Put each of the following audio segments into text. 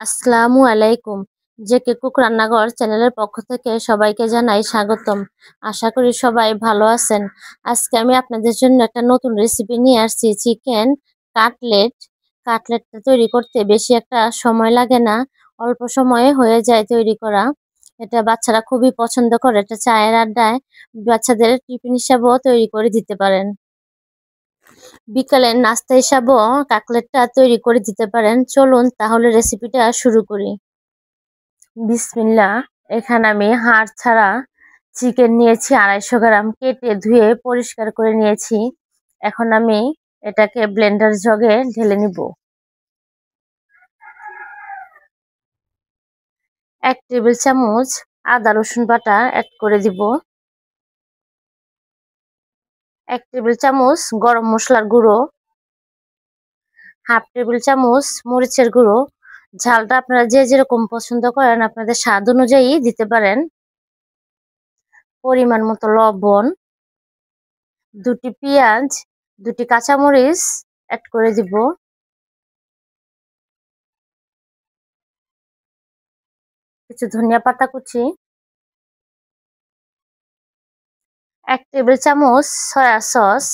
আসসালামু আলাইকুম। JK cook রান্নাঘর চ্যানেলের পক্ষ থেকে সবাইকে জানাই স্বাগতম। আশা করি সবাই ভালো আছেন। আজকে আমি আপনাদের জন্য একটা নতুন রেসিপি নিয়ে আসছি, চিকেন কাটলেট। কাটলেটটা তৈরি করতে বেশি একটা সময় লাগে না, অল্প সময়ে হয়ে যায় তৈরি করা। এটা বাচ্চারা খুবই পছন্দ করে। এটা চায়ের আড্ডায় বাচ্চাদের টিফিন হিসাবেও তৈরি করে দিতে পারেন। বিকালের নাস্তা হিসাবেও কাটলেটটা তৈরি করে দিতে পারেন। চলুন তাহলে রেসিপিটা শুরু করি। বিসমিল্লাহ। এখানে আমি হাড় ছাড়া চিকেন নিয়েছি 250 গ্রাম, কেটে ধুয়ে পরিষ্কার করে নিয়েছি। এখন আমি এটাকে ব্লেন্ডার জগে ঢেলে নিব। 1 টেবিল চামচ আদা রসুন বাটা অ্যাড করে দিব। 1 টেবিল চামচ গরম মশলার গুঁড়ো, 1/2 টেবিল চামচ মরিচের গুঁড়ো। ঝালটা আপনারা যে যেরকম পছন্দ করেন আপনাদের স্বাদ অনুযায়ী দিতে পারেন। পরিমাণ মতো লবণ, 2টি পেঁয়াজ, 2টি কাঁচামরিচ অ্যাড করে দিব। কিছু ধনিয়া পাতা কুচি, 1 টেবিল চামচ সয়া সস,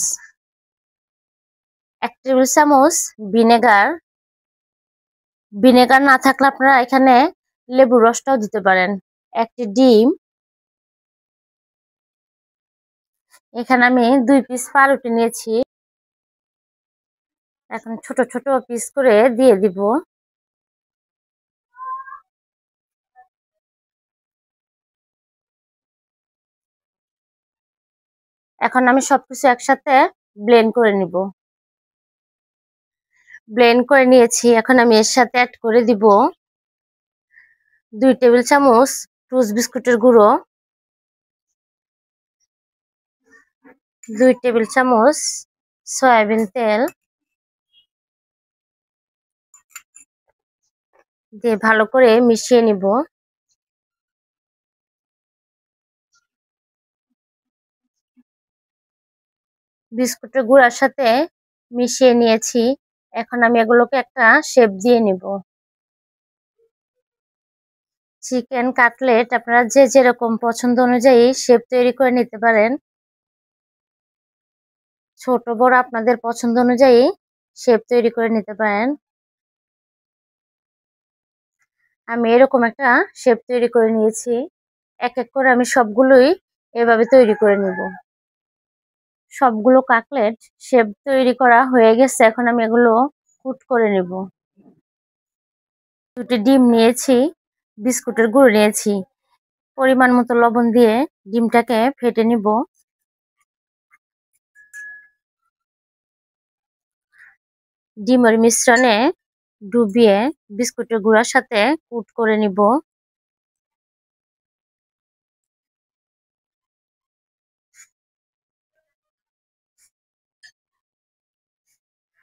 1 টেবিল চামচ ভিনেগার। ভিনেগার না থাকলে আপনারা এখানে লেবুর রসটাও দিতে পারেন। 1টি ডিম। এখানে আমি 2 পিস পাউরুটি নিয়েছি। এখন ছোট ছোট পিস করে দিয়ে দিব। এখন আমি সবকিছু একসাথে ব্লেন্ড করে নিব। ব্লেন্ড করে নিয়েছি। এখন আমি এর সাথে অ্যাড করে দিব 2 টেবিল চামচ টুস বিস্কুটের গুঁড়ো, 2 টেবিল চামচ সয়াবিন তেল দিয়ে ভালো করে মিশিয়ে নিব। বিস্কুটের গুঁড়ার সাথে মিশিয়ে নিয়েছি। এখন আমি এগুলোকে একটা শেপ দিয়ে নিব। চিকেন কাটলেট আপনারা যে যেরকম পছন্দ অনুযায়ী শেপ তৈরি করে নিতে পারেন। ছোট বড় আপনাদের পছন্দ অনুযায়ী শেপ তৈরি করে নিতে পারেন। আমি এরকম একটা শেপ তৈরি করে নিয়েছি। এক এক করে আমি সবগুলোই এভাবে তৈরি করে নিব। সবগুলো কাটলেট শেপ তৈরি করা হয়ে গেছে। এখন আমি এগুলো কুট করে নিব। 2টি ডিম নিয়েছি, বিস্কুটের গুঁড়ো নিয়েছি। পরিমাণ মতো লবণ দিয়ে ডিমটাকে ফেটে নিব। ডিমের মিশ্রণে ডুবিয়ে বিস্কুটের গুঁড়ার সাথে কুট করে নিব।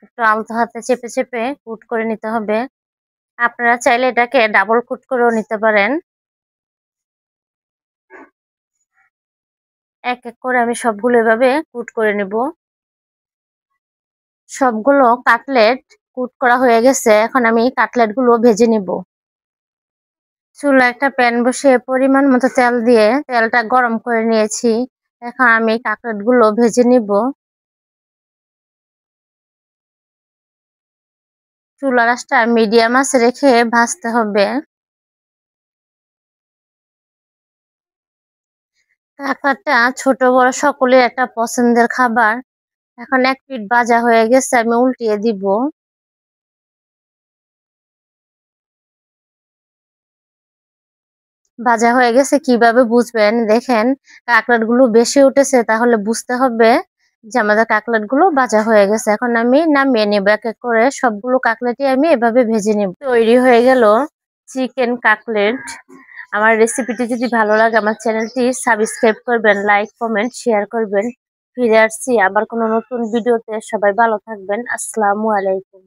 একটু আলতো হাতে চেপে চেপে কুট করে নিতে হবে। আপনারা চাইলে এটাকে ডাবল কুট করেও নিতে পারেন। এক এক করে আমি সবগুলো এভাবে কুট করে নিব। সবগুলো কাটলেট কুট করা হয়ে গেছে। এখন আমি কাটলেট গুলো ভেজে নিব। চুলায় একটা প্যান বসিয়ে পরিমাণ মতো তেল দিয়ে তেলটা গরম করে নিয়েছি। এখন আমি কাটলেট গুলো ভেজে নিব। চুলার আঁচটা মিডিয়াম আঁচে রেখে ভাজতে হবে। কাটলেটটা ছোট বড় সকলের একটা পছন্দের খাবার। এখন এক পিঠ ভাজা হয়ে গেছে, আমি উল্টিয়ে দিব। ভাজা হয়ে গেছে কিভাবে বুঝবেন? দেখেন কাটলেট গুলো বেশি উঠেছে, তাহলে বুঝতে হবে যে আমাদের কাটলেট গুলো ভাজা হয়ে গেছে। এখন আমি নামিয়ে নেব। এক এক করে সবগুলো কাটলেটই আমি এভাবে ভেজে নেব। তৈরি হয়ে গেল চিকেন কাটলেট। আমার রেসিপিটি যদি ভালো লাগে আমার চ্যানেলটি সাবস্ক্রাইব করবেন, লাইক কমেন্ট শেয়ার করবেন। ফিরে আসছি আবার কোনো নতুন ভিডিওতে। সবাই ভালো থাকবেন। আসসালামু আলাইকুম।